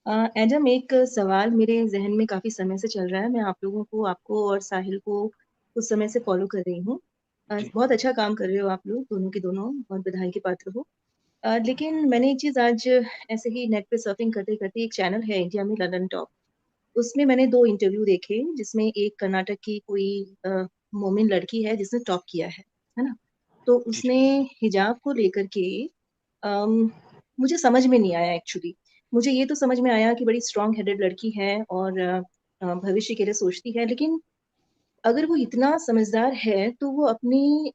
Adam, एक सवाल मेरे ज़हन में काफ़ी समय से चल रहा है। मैं आप लोगों को, आपको और साहिल को कुछ समय से फ़ॉलो कर रही हूँ। जी, बहुत अच्छा काम कर रहे हो आप लोग, दोनों के दोनों, और बधाई के पात्र हो। लेकिन मैंने एक चीज़ आज ऐसे ही नेट पे सर्फिंग करते-करते, एक चैनल है इंडिया में, लंदन टॉप, उसमें मैंने 2 इंटरव्यू देखे, जिसमें एक कर्नाटक की कोई मोमिन लड़की है जिसने टॉप किया है ना? तो जी, जी। उसने हिजाब को लेकर के अम, मुझे समझ में नहीं आया एक्चुअली। मुझे ये तो समझ में आया कि बड़ी स्ट्रॉन्ग हेडेड लड़की है और भविष्य के लिए सोचती है, लेकिन अगर वो इतना समझदार है, तो वो अपनी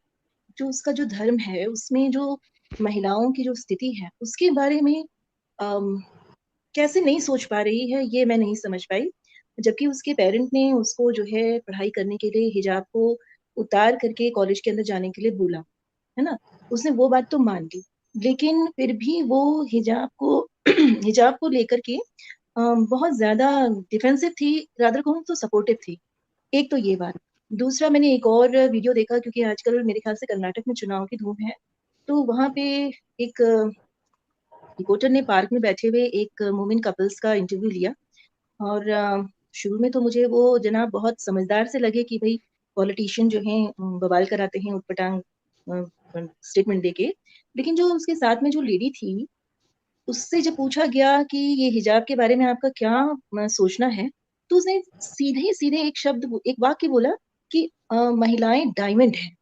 जो उसका जो धर्म है, उसमें जो महिलाओं की जो स्थिति है, उसके बारे में अम, कैसे नहीं सोच पा रही है, ये मैं नहीं समझ पाई। जबकि उसके पेरेंट ने उसको जो है पढ़ाई करने के लिए हिजाब को उतार करके कॉलेज के अंदर जाने के लिए बोला, है ना? उसने वो बात तो मान ली, लेकिन फिर भी वो हिजाब को हिजाब को लेकर के बहुत ज़्यादा डिफेंसिव थी, रादर कहूँ तो सपोर्टिव थी। एक तो ये बात। दूसरा, मैंने एक और वीडियो देखा, क्योंकि आजकल मेरे ख्याल से कर्नाटक में चुनाव की धूम है, तो वहाँ पे एक रिपोर्टर ने पार्क में बैठे हुए एक मोमिन कपल्स का इंटरव्यू लिया, और शुरू में तो मुझे वो जनाब बहुत समझदार से लगे कि भई पॉलिटिशियन जो हैं बवाल कराते हैं ऊटपटांग स्टेटमेंट देके। लेकिन जो उसके साथ में जो लेडी थी, उससे जब पूछा गया कि ये हिजाब के बारे में आपका क्या सोचना है, तो उसने सीधे-सीधे एक एक वाक्य बोला कि महिलाएँ डायमंड हैं,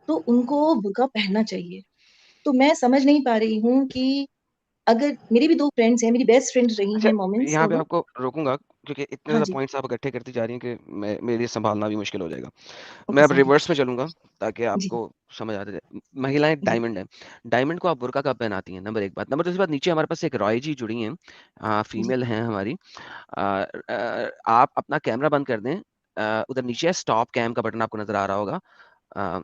तो उनको बुर्का पहनना चाहिए। तो मैं समझ नहीं पा रही हूँ कि अगर मेरी भी 2 फ्रेंड्स हैं, मेरी बेस्ट फ्रेंड रही अच्छा, हैं मोमेंस यहाँ पे दोनों। आपको रोकूँगा क्योंकि इतने हाँ ज़्यादा जी, पॉइंट्स आप इकट्ठे करती जा रही हैं कि मेरे लिए सँभालना भी मुश्किल हो जाएगा। ओके मैं अब सॉरी। रिवर्स में चलूँगा ताकि जी, आपको समझ आ जाए। महिलाएँ जी। डायमंड हैं। डायमंड को आप बुर्का कब पहनाती हैं? नंबर 1 बात। नंबर दूसरी बात, नीचे हमारे पास एक रॉय जी जुड़ी हैं, जी, फीमेल हैं हमारी। आप अपना कैमरा बंद कर दें। उधर नीचे स्टॉप कैम का बटन आपको नज़र आ रहा होगा। अ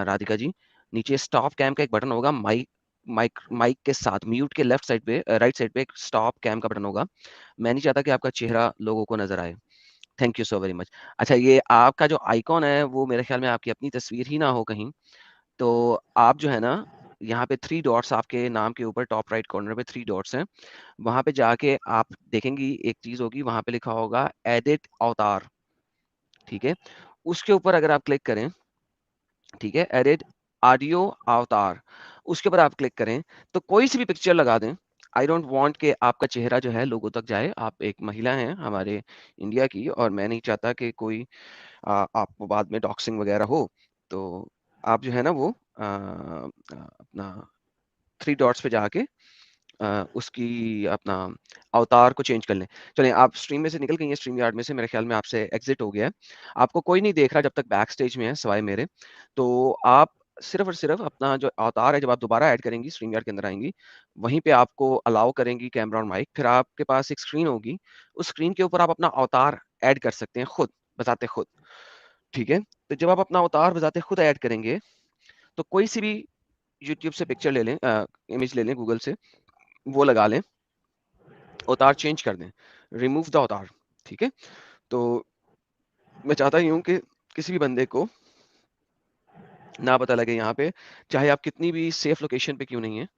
राधिका जी, नीचे स्टॉप कैम का एक बटन होगा, माइक माइक माइक के साथ म्यूट के लेफ्ट साइड पे, राइट साइड पे एक स्टॉप कैम का बटन होगा। मैं नहीं चाहता कि आपका चेहरा लोगों को नज़र आए। Thank you so very much. अच्छा, ये आपका जो आइकॉन है वो मेरे ख्याल में आपकी अपनी तस्वीर ही ना हो कहीं। तो आप जो है ना, यहाँ पे 3 डॉट्स आपके नाम के ऊपर टॉप राइट कॉर्नर पे 3 डॉट्स हैं। वहाँ पे जाके आप देखेंगी एक चीज़ होगी, वहाँ पे लिखा होगा एडिट अवतार, ठीक है? उसके ऊपर अगर आप क्लिक करें, ठीक है, एडिट ऑडियो अवतार, उसके ऊपर आप क्लिक करें, तो कोई सी भी पिक्चर लगा दें। आई डोंट वांट कि आपका चेहरा जो है लोगों तक जाए। आप एक महिला हैं हमारे इंडिया की, और मैं नहीं चाहता कि कोई आपको बाद में डॉक्सिंग वगैरह हो। तो आप जो है ना वो अपना 3 डॉट्स पे जाके उसकी अपना अवतार को चेंज कर लें। चलें, आप स्ट्रीम में से निकल गई हैं, स्ट्रीम यार्ड में से, मेरे ख्याल में आपसे एग्ज़िट हो गया है। आपको कोई नहीं देख रहा जब तक बैक स्टेज में है, सिवाय मेरे। तो आप सिर्फ़ और सिर्फ़ अपना जो अवतार है, जब आप दोबारा ऐड करेंगी, स्ट्रीम यार्ड के अंदर आएँगी, वहीं पे आपको अलाउ करेंगी कैमरा और माइक। फिर आपके पास एक स्क्रीन होगी, उस स्क्रीन के ऊपर आप अपना अवतार ऐड कर सकते हैं खुद, बज़ाते खुद, ठीक है? तो जब आप अपना अवतार बज़ाते खुद ऐड करेंगे, तो कोई सी भी यूट्यूब से पिक्चर ले लें, इमेज ले लें गूगल से, वो लगा लें, अवतार चेंज कर दें, रिमूव द अवतार, ठीक है? तो मैं चाहता ही हूँ कि किसी भी बंदे को ना पता लगे यहाँ पे, चाहे आप कितनी भी सेफ लोकेशन पे क्यों नहीं हैं।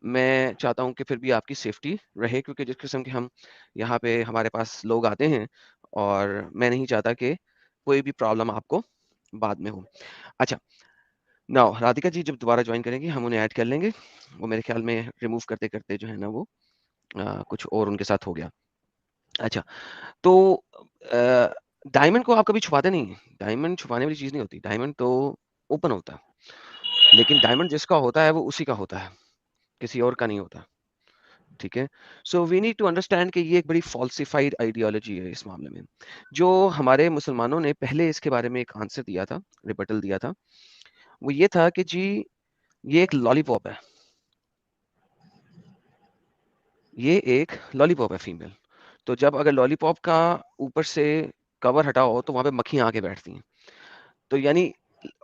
मैं चाहता हूँ कि फिर भी आपकी सेफ्टी रहे, क्योंकि जिस किस्म के हम यहाँ पे हमारे पास लोग आते हैं, और मैं नहीं चाहता कि कोई भी प्रॉब्लम आपको बाद में हो। अच्छा, नाउ राधिका जी जब दोबारा जॉइन करेंगी, हम उन्हें ऐड कर लेंगे। वो मेरे ख्याल में रिमूव करते-करते जो है ना वो कुछ और उनके साथ हो गया। अच्छा, तो अ, डायमंड को आप कभी छुपाते नहीं हैं। डायमंड छुपाने वाली चीज़ नहीं होती। डायमंड तो ओपन होता है। लेकिन डायमंड जिसका होता है वो उसी का होता है, किसी और का नहीं होता। ठीक है? So we need to understand कि ये एक बड़ी फ़ॉल्सिफ़ाइड आइडियोलॉजी है इस मामले में। जो हमारे मुसलमानों ने पहले इसके बारे में एक आंसर दिया था, रिबटल दिया था, वो ये था कि जी, ये एक लॉलीपॉप है। ये एक लॉलीपॉप है फीमेल। तो जब अगर लॉलीपॉप का ऊपर से कवर हटाओ तो वहाँ पे मक्खियाँ आके बैठती हैं। तो यानी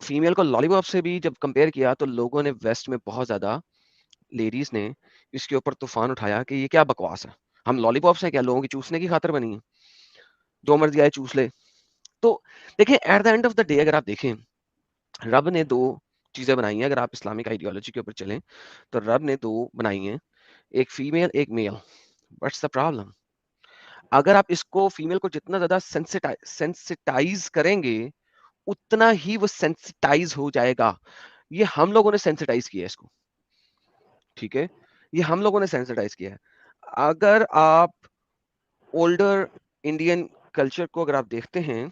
फीमेल को लॉलीपॉप से भी जब कंपेयर किया, तो लोगों ने वेस्ट में बहुत ज़्यादा, लेडीज़ ने इसके ऊपर तूफ़ान उठाया कि ये क्या बकवास है। हम लॉलीपॉप्स हैं क्या, लोगों की चूसने की खातिर बनी हैं? जो मर्ज़ी आए चूस ले। तो देखिए, at the end of the day अगर आप देखें, रब ने 2 चीज़ें बनाई हैं। अगर आप इस्लामिक आइडियोलॉजी के ऊपर चलें, तो रब ने 2 बनाई हैं, एक फीमेल, एक मेल। What's the problem? अगर आप इसको फीमेल को जितना ज्यादा सेंसिटाइज करेंगे, उतना ही वो सेंसिटाइज हो जाएगा। ये हम लोगों ने सेंसिटाइज किया है इसको, ठीक है? ये हम लोगों ने सेंसिटाइज किया है। अगर आप ओल्डर इंडियन कल्चर को अगर आप देखते हैं,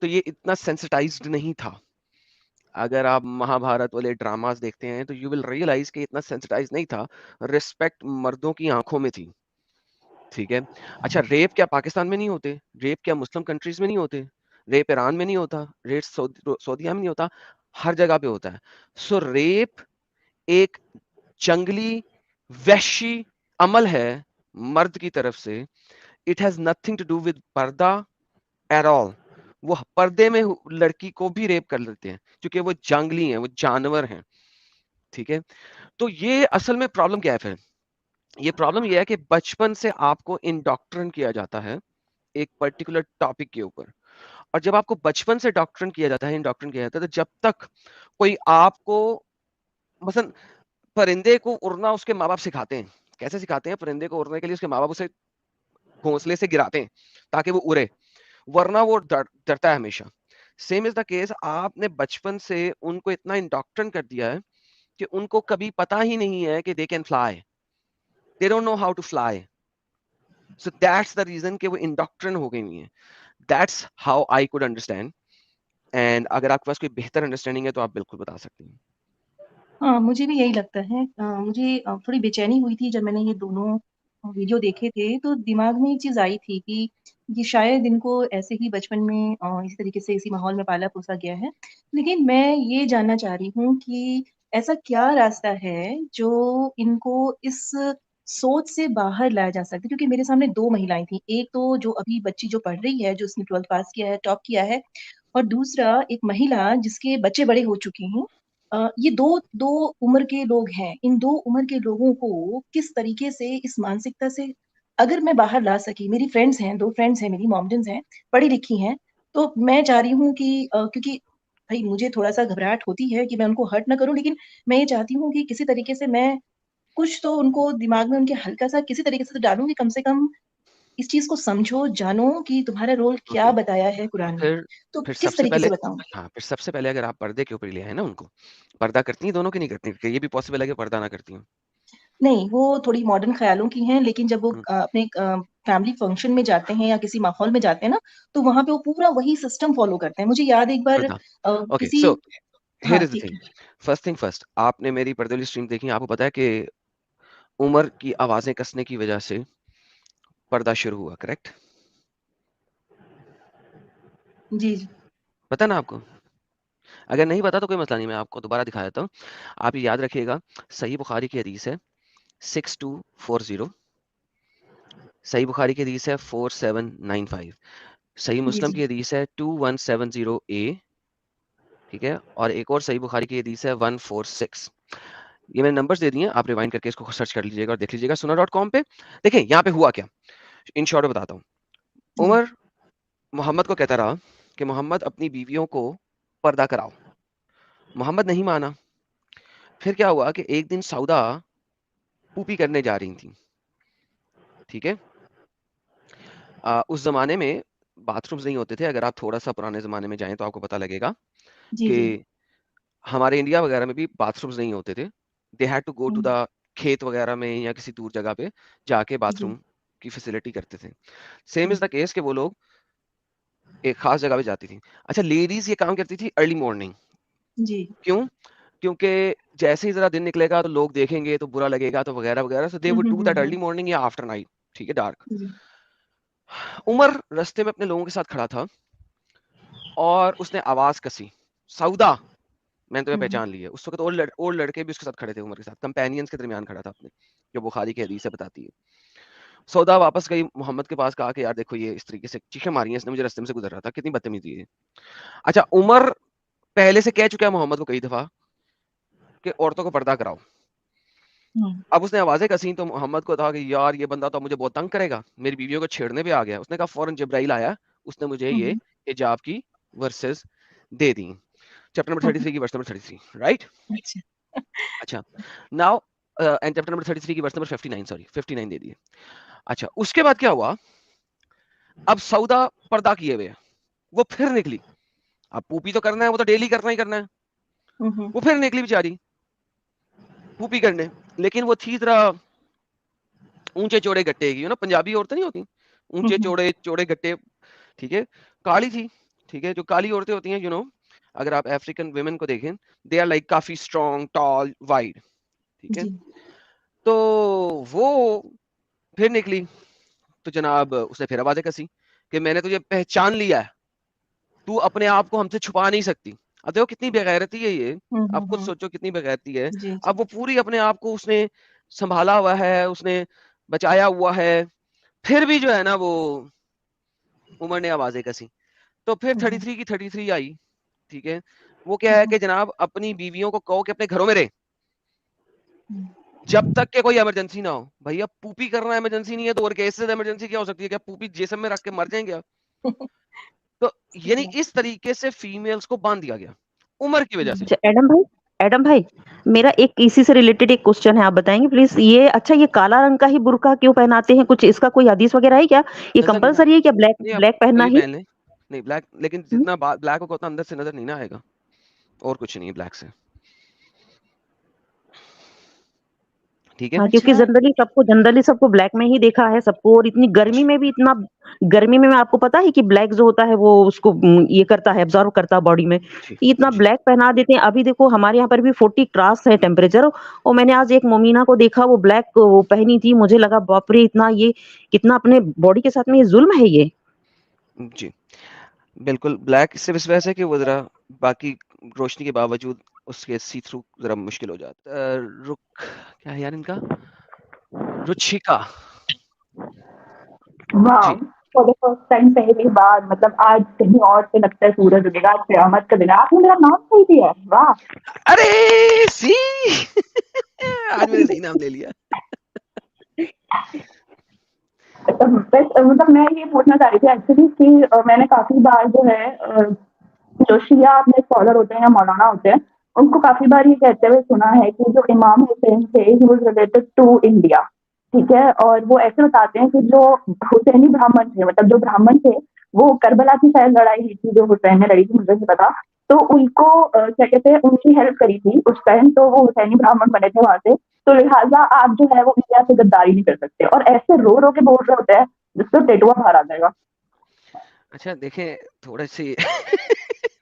तो ये इतना सेंसिटाइज्ड नहीं था। अगर आप महाभारत वाले ड्रामास देखते हैं, तो यू विल रियलाइज कि इतना सेंसिटाइज नहीं था। रिस्पेक्ट मर्दों की आंखों में थी, ठीक है? अच्छा, रेप क्या पाकिस्तान में नहीं होते? रेप क्या मुस्लिम कंट्रीज में नहीं होते? रेप ईरान में नहीं होता? रेप सऊदीया में नहीं होता? हर जगह पे होता है। सो रेप एक जंगली वहशी अमल है मर्द की तरफ से। It has nothing to do with purdah at all. वो पर्दे में लड़की को भी रेप कर लेते हैं, क्योंकि वो जंगली हैं, वो जानवर हैं, ठीक है? तो ये असल में प्रॉब्लम क्या है फिर? ये प्रॉब्लम ये है कि बचपन से आपको इंडोक्ट्रिन किया जाता है एक पर्टिकुलर टॉपिक के ऊपर। और जब आपको बचपन से डॉक्ट्रिन किया जाता है, इंडोक्ट्रिन किया जाता है, तो जब तक कोई आपको, मसलन परिंदे को उड़ना उसके माँ बाप सिखाते हैं। कैसे सिखाते हैं? परिंदे को उड़ने के लिए उसके माँ बाप उसे घोंसले से गिराते हैं ताकि वो उड़े, वरना वो डरता है हमेशा। सेम इज द केस, आपने बचपन से उनको इतना इंडोक्ट्रिन कर दिया है कि उनको कभी पता ही नहीं है कि they can fly, they don't know how to fly. So that's the reason कि वो इंडोक्ट्रिन हो गई हुई है। That's how I could understand. And अगर आपके पास कोई बेहतर अंडरस्टैंडिंग है तो आप बिल्कुल बता सकते हैं। हाँ, मुझे भी यही लगता है। मुझे थोड़ी बेचैनी हुई थी जब मैंने ये दोनों वीडियो देखे थे, तो दिमाग में एक चीज़ आई थी कि ये शायद इनको ऐसे ही बचपन में इसी तरीके से इसी माहौल में पाला-पोसा गया है। लेकिन मैं ये जानना चाह रही हूँ कि ऐसा क्या रास्ता है जो इनको इस सोच से बाहर लाया जा सकता है? क्योंकि मेरे सामने 2 महिलाएँ थीं। एक तो जो अभी बच्ची जो पढ़ रही है, जो उसने 12th पास किया है, टॉप किया है, और दूसरा एक महिला जिसके बच्चे बड़े हो चुके हैं। ये 2 उम्र के लोग हैं। इन 2 उम्र के लोगों को किस तरीके से इस मानसिकता से अगर मैं बाहर ला सकी, मेरी फ्रेंड्स हैं, 2 फ्रेंड्स हैं मेरी, मॉमडन्स हैं, पढ़ी-लिखी हैं, तो मैं चाह रही हूँ कि क्योंकि भई मुझे थोड़ा-सा घबराहट होती है कि मैं उनको हर्ट ना करूँ, लेकिन मैं ये चाहती हूँ कि किसी तरीके से मैं कुछ तो उनको दिमाग में उनके हल्का-सा किसी तरीके से तो डालूँ कि कम से कम इस चीज़ को समझो, जानो कि तुम्हारा रोल क्या ओके, बताया है तो कुरान में। फिर तो फिर किस सबसे तरीके पहले, से बताऊँ? हाँ, फिर सबसे पहले अगर आप पर्दे के ऊपर ले आए ना उनको, पर्दा करती हैं दोनों की नहीं करती? क्योंकि ये भी पॉसिबल है कि पर्दा ना करती हूँ। नहीं, वो थोड़ी मॉडर्न ख़्यालों की हैं, लेकिन जब वो अपने फैमिली फंक्शन में जाते हैं या किसी माहौल में जाते हैं ना, तो वहाँ पे वो पूरा वही सिस्टम फ़ॉलो करते हैं। मुझे याद है एक बार पर्दा। ओके, किसी सो हियर हाँ, इज द ठीक थिंग। है। फर्स्ट थिंग फर्स्ट, आपने मेरी पर्दे वाली स्ट्रीम देखी, आपको पता है कि उमर की आवाजें कसने की वजह से पर्दा शुरू हुआ, करेक्ट? जी, जी। पता ना आपको? अगर नहीं पता तो कोई मसला नहीं, मैं आपको दोबारा दिखा देता हूँ। आप ये याद रखिएगा, सही बुखारी की हदीस है 6240, सही बुखारी की हदीस है 4795, सही जी, मुस्लिम जी। की हदीस है 2170A, ठीक है? और एक और सही बुखारी की हदीस है 146। ये मैंने नंबर्स दे दिए हैं, आप रिवाइंड करके इसको सर्च कर लीजिएगा और देख लीजिएगा sunnah.com पे। देखिए यहाँ पे हुआ क्या, इन शॉर्ट बताता हूँ। जी। उमर मोहम्मद को कहता रहा कि मोहम्मद अपनी बीवियों को पर्दा कराओ। मोहम्मद नहीं माना। फिर क्या हुआ कि एक दिन सौदा पूपी करने जा रही थी, ठीक है? उस जमाने में बाथरूम्स नहीं होते थे। अगर आप थोड़ा सा पुराने जमाने में जाएं तो आपको पता लगेगा जी, कि जी। हमारे इंडिया वगैरह में भी बाथरूम्स नहीं होते थे। They had to go to um, the khet वगैरह में या किसी दूर जगह पे जाके जी, बाथरूम की फैसिलिटी करते थे। Same hmm, is the case कि वो लोग एक खास जगह पे जाती थी। अच्छा, लेडीज ये काम करती थी अर्ली मॉर्निंग। जी। क्यों? क्योंकि जैसे ही जरा दिन निकलेगा तो लोग देखेंगे तो बुरा लगेगा, तो वगैरह वगैरह, so they hmm, would hmm, do hmm, that early hmm. Morning या आफ्टर नाइट, ठीक है, डार्क। जी। उमर रास्ते में अपने लोगों के साथ खड़ा था और उसने आवाज कसी, सऊदा, मैंने तुम्हें हुँ, हुँ। पहचान लिया। उस वक्त और लड़के भी उसके साथ खड़े थे, उमर के साथ कंपेनियंस के दरमियान खड़ा था अपने, जो बुखारी की हदीस है बताती है। सौदा वापस गई मोहम्मद के पास, कहा कि यार देखो ये इस तरीके से चीखें मारी हैं इसने, मुझे रास्ते में से गुजर रहा था, कितनी बदतमीजी है। अच्छा, उमर पहले से कह चुका है मोहम्मद को कई दफा कि औरतों को पर्दा कराओ। हुँ, अब उसने आवाजें कसी तो मोहम्मद को था कि यार ये बंदा तो मुझे बहुत तंग करेगा, मेरी बीवियों को छेड़ने पे आ गया। उसने कहा फौरन जिब्राइल आया, उसने मुझे हुँ, ये हुँ। हिजाब की वर्सेस दे दी। चैप्टर नंबर 33 की वर्स नंबर 33, राइट? अच्छा। अच्छा, नाउ एंड चैप्टर नंबर 33 की वर्स नंबर 59, सॉरी 59 दे दिए। अच्छा, उसके बाद क्या हुआ, अब सौदा पर्दा किए हुए वो फिर निकली। अब पूपी तो करना है, वो तो डेली करना ही करना है। वो फिर निकली बेचारी पूपी करने, लेकिन वो थी तरह ऊंचे चौड़े गट्टे की, ना पंजाबी औरतें नहीं होती ऊंचे चौड़े चौड़े गट्टे, ठीक है, काली थी, ठीक है, जो काली औरतें होती हैं, अगर आप अफ्रीकन वुमेन को देखें, दे आर लाइक काफी स्ट्रॉन्ग, टॉल, वाइड, ठीक है। जी। तो वो फिर निकली, तो जनाब उसने फिर आवाजें कसी कि मैंने तुझे पहचान लिया है, तू अपने आप को हमसे छुपा नहीं सकती। अब देखो कितनी बेगैरती है ये, आप खुद सोचो कितनी बेगैरती है। जी, अब जी। वो पूरी अपने आप को उसने संभाला हुआ है, उसने बचाया हुआ है, फिर भी जो है ना वो उमर ने आवाजें कसी। तो फिर 33 की 33 आई, ठीक है। वो क्या है कि जनाब अपनी बीवियों को कहो कि अपने घरों में रहे, जब तक के कोई इमरजेंसी ना हो। भैया पूपी करना इमरजेंसी नहीं है, तो और कैसे इमरजेंसी क्या हो सकती है? क्या पूपी जिस्म में रख के मर जाएंगे आप? तो यानी इस तरीके से फीमेल्स को बांध दिया गया उम्र की वजह से। अच्छा एडम भाई, मेरा एक इसी से रिलेटेड एक क्वेश्चन है, आप बताएंगे प्लीज। ये अच्छा, ये काला रंग का ही बुर्का क्यों पहनाते हैं? कुछ इसका कोई हदीस वगैरह है क्या? ये नजर नहीं कंपलसरी है क्या, ब्लैक नहीं, आप ब्लैक पहनना कोई भी ही? पहन ले, नहीं ब्लैक, लेकिन हम्म? जितना ब्लैक होगा उतना अंदर से नजर नहीं ना आएगा, और कुछ नहीं है ब्लैक से, ठीक है। हाँ, क्योंकि अच्छा। जनरली सबको ब्लैक में ही देखा है सबको, और इतनी गर्मी में भी इतना, गर्मी में आपको पता है कि ब्लैक जो होता है वो उसको ये करता है, एब्जॉर्व करता है बॉडी में। जी ये इतना जी। ब्लैक पहना देते हैं। अभी देखो हमारे यहाँ पर भी 40 क्रॉस है टेम्परेचर, और मैंने आज एक मोमिना को देखा, वो ब्लैक वो पहनी थी, मुझे लगा बाप रे, इतना ये कितना अपने बॉडी के साथ में ये जुल्म है ये। जी बिल्कुल, ब्लैक सिर्फ इस वजह से कि वो जरा बाकी रोशनी के बावजूद उसके सी थ्रू जरा मुश्किल हो जाता है। रुक, क्या है यार इनका, रुचिका वाह, जी। फॉर द फर्स्ट टाइम पहली बार, मतलब आज कहीं और से लगता है सूरज उगेगा, आज क़यामत का दिन है। आपने मेरा नाम सही दिया है, वाह। अरे सी आज मैंने सही नाम ले लिया। मतलब मैं ये पूछना चाह रही थी एक्चुअली कि मैंने काफी बार जो है जो शिया अपने स्कॉलर होते हैं या मौलाना होते हैं, उनको काफी बार ये कहते हुए सुना है कि जो इमाम हुसैन थे, he was related to India, ठीक है। और वो ऐसे बताते हैं कि जो हुसैनी ब्राह्मण थे, मतलब जो ब्राह्मण थे, वो करबला की शायद लड़ाई हुई थी जो हुसैन ने लड़ी थी, मुझे नहीं पता। तो उनको क्या कहते हैं, उनकी हेल्प करी थी उस टाइम, तो वो हुसैनी ब्राह्मण बने थे वहां से। तो लिहाजा आप जो है वो इंडिया से गद्दारी नहीं कर सकते, और ऐसे रो रो के बोल रहे होते हैं जिससे टेटुआ बाहर आ जाएगा। अच्छा देखें, थोड़ा सी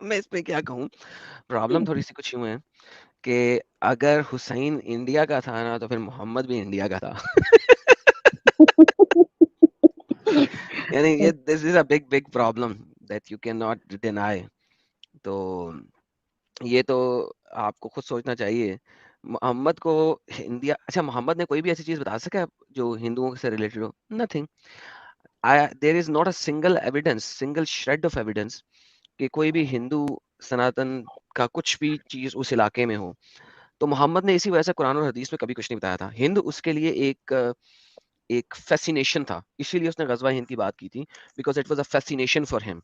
मैं इस पे क्या कहूँ, प्रॉब्लम थोड़ी सी कुछ यूं है कि अगर हुसैन इंडिया का था ना, तो फिर मोहम्मद भी इंडिया का था। यानी ये this is a big big problem that you can not deny. तो ये तो आपको खुद सोचना चाहिए। मोहम्मद को इंडिया, अच्छा मोहम्मद ने कोई भी ऐसी चीज बता सका है जो हिंदुओं से रिलेटेड हो? Nothing. There is not a single evidence, single shred of evidence कि कोई भी हिंदू सनातन का कुछ भी चीज उस इलाके में हो। तो मोहम्मद ने इसी वजह से कुरान और हदीस में कभी कुछ नहीं बताया था। हिंद उसके लिए एक एक फैसिनेशन था, इसीलिए उसने गजवा हिंद की बात की थी, because it was a fascination for him.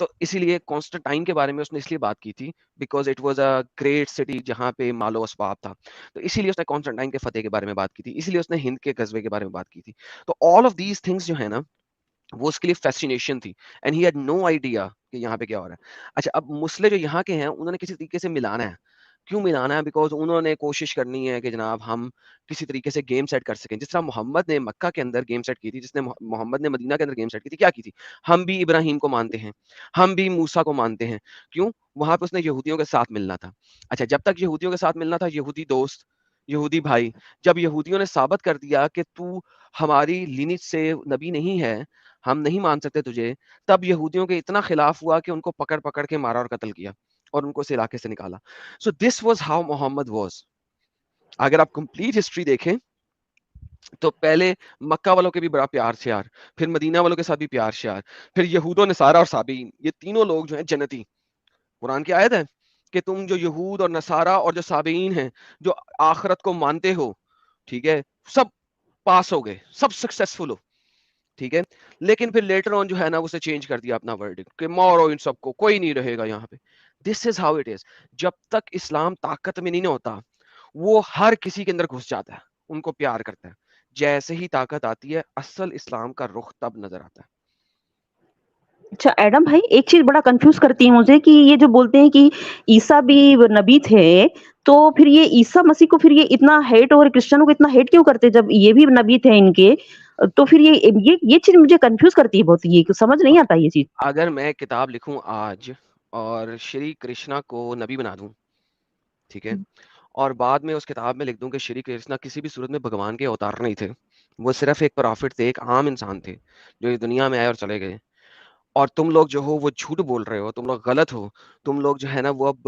तो इसीलिए कॉन्स्टेंटाइन के बारे में उसने इसलिए बात की थी, because it was a great city जहाँ पे मालो असबाब था। तो इसीलिए उसने कॉन्स्टेंटाइन के फतेह के बारे में बात की थी, इसीलिए उसने हिंद के गजबे के बारे में बात की थी। तो ऑल ऑफ दीज थिंग्स जो है ना, वो उसके लिए फैसिनेशन थी, and he had no idea कि यहाँ पे क्या हो रहा है। अच्छा, अब मुस्लिम जो यहाँ के हैं, उन्होंने किसी तरीके से मिलाना है। क्यों मिलाना है? बिकॉज उन्होंने कोशिश करनी है कि जनाब हम किसी तरीके से गेम सेट कर सकें, जिस तरह मोहम्मद ने मक्का के अंदर गेम सेट की थी, जिसने मोहम्मद ने मदीना के अंदर गेम सेट की थी, क्या की थी? हम भी इब्राहिम को मानते हैं, हम भी मूसा को मानते हैं। क्यों? वहां पे उसने यहूदियों के साथ मिलना था। अच्छा, जब तक यहूदियों के साथ मिलना था, यहूदी दोस्त, यहूदी भाई, जब यहूदियों ने साबित कर दिया कि तू हमारी लिनिज से नबी नहीं है, हम नहीं मान सकते तुझे, तब यहूदियों के इतना खिलाफ हुआ कि उनको पकड़ पकड़ के मारा और कत्ल किया और उनको इस इलाके से निकाला। So this was how Muhammad was. अगर आप कंप्लीट हिस्ट्री देखें, तो पहले मक्का वालों के भी बड़ा प्यार से यार, फिर मदीना वालों के साथ भी प्यार से यार, फिर यहूदो नसारा और साबीन, ये तीनों लोग जो हैं जन्नती। कुरान की आयत है कि तुम जो यहूद और नसारा और जो साबीन हैं, जो आखिरत को मानते हो, ठीक है, सब पास हो गए, सब सक्सेसफुल हो, ठीक है। लेकिन फिर लेटर ऑन जो है ना, उसे चेंज कर दिया अपना वर्डिक्ट कि मारो इन सबको, कोई नहीं रहेगा यहाँ पे। This is how it is. जब तक इस्लाम ताकत में नहीं ना होता, वो हर किसी के अंदर घुस जाता है, उनको प्यार करता है। जैसे ही ताकत आती है, असल इस्लाम का रुख तब नजर आता है। अच्छा एडम भाई, एक चीज बड़ा कंफ्यूज करती है मुझे कि ये जो बोलते हैं कि ईसा भी नबी थे, तो फिर ये ईसा मसीह को फिर ये इतना हेट और क्रिश्चियनों को इतना हेट क्यों करते जब ये भी नबी थे इनके? तो फिर ये चीज मुझे कंफ्यूज करती है बहुत, ये समझ नहीं आता ये चीज। अगर मैं किताब लिखूं आज और श्री कृष्णा को नबी बना दूं, ठीक है, और बाद में उस किताब में लिख दूं कि श्री कृष्णा किसी भी सूरत में भगवान के अवतार नहीं थे, वो सिर्फ एक प्रॉफिट थे, एक आम इंसान थे जो इस दुनिया में आए और चले गए, और तुम लोग जो हो वो झूठ बोल रहे हो, तुम लोग गलत हो, तुम लोग जो है ना वो अब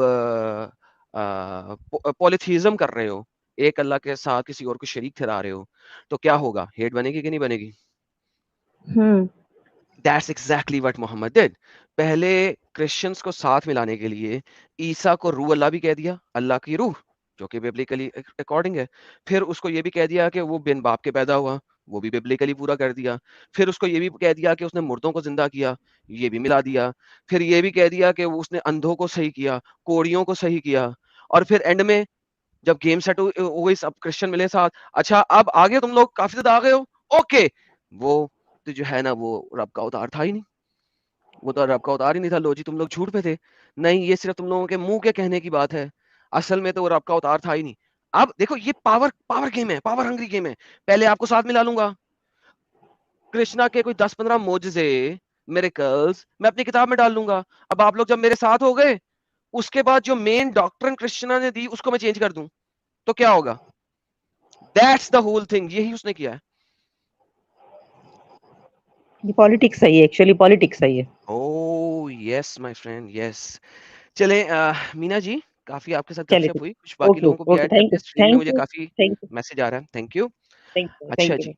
पॉलिथीज्म कर रहे हो, एक अल्लाह के साथ किसी और को शरीक ठहरा रहे हो, तो क्या होगा? हेट बनेगी कि नहीं बनेगी? That's exactly what Muhammad did. पहले क्रिश्चियंस को साथ मिलाने के लिए ईसा को रूह अल्लाह भी कह दिया, अल्लाह की रूह, जो कि बिब्लिकली अकॉर्डिंग है। फिर उसको ये भी कह दिया कि वो बिन बाप के पैदा हुआ, वो भी बिब्लिकली पूरा कर दिया। फिर उसको ये भी कह दिया कि उसने मुर्दों को जिंदा किया, ये भी मिला दिया। फिर ये भी कह दिया कि उसने अंधों को सही किया, कोड़ियों को सही किया, और फिर एंड में जब गेम सेट हो गई, सब क्रिश्चियन मिले साथ, अच्छा अब आगे तुम लोग काफी ज्यादा आ गए हो, ओके, वो तो जो है ना वो रब का अवतार था ही नहीं, वो तो रब का अवतार ही नहीं था, लो जी तुम लोग झूठ पे थे। नहीं, ये सिर्फ तुम लोगों के मुंह के कहने की बात है, असल में तो वो रब का अवतार था ही नहीं। अब देखो ये पावर पावर गेम है, पावर हंग्री गेम है। पहले आपको साथ मिला लूंगा, कृष्णा के कोई 10-15 मोजज़े, मिरेकल्स मैं अपनी किताब में डाल लूंगा। अब आप लोग जब मेरे साथ हो गए, उसके बाद जो मेन डॉक्ट्रिन कृष्णा ने दी उसको मैं चेंज कर दूं, तो क्या होगा? दैट्स द होल थिंग, यही उसने किया है। ये पॉलिटिक्स है, ये एक्चुअली पॉलिटिक्स है ये। Oh yes my friend, yes. चलें मीना जी, काफी आपके साथ चलिए गपशप ठीक, हुई, कुछ बाकी ओके लोगों को भी ओके, ऐड करते थैंक यू हैं। स्क्रीन में थैंक मुझे यू काफी थैंक यू मैसेज आ रहा है। Thank you. थैंक यू अच्छा थैंक जी। यू।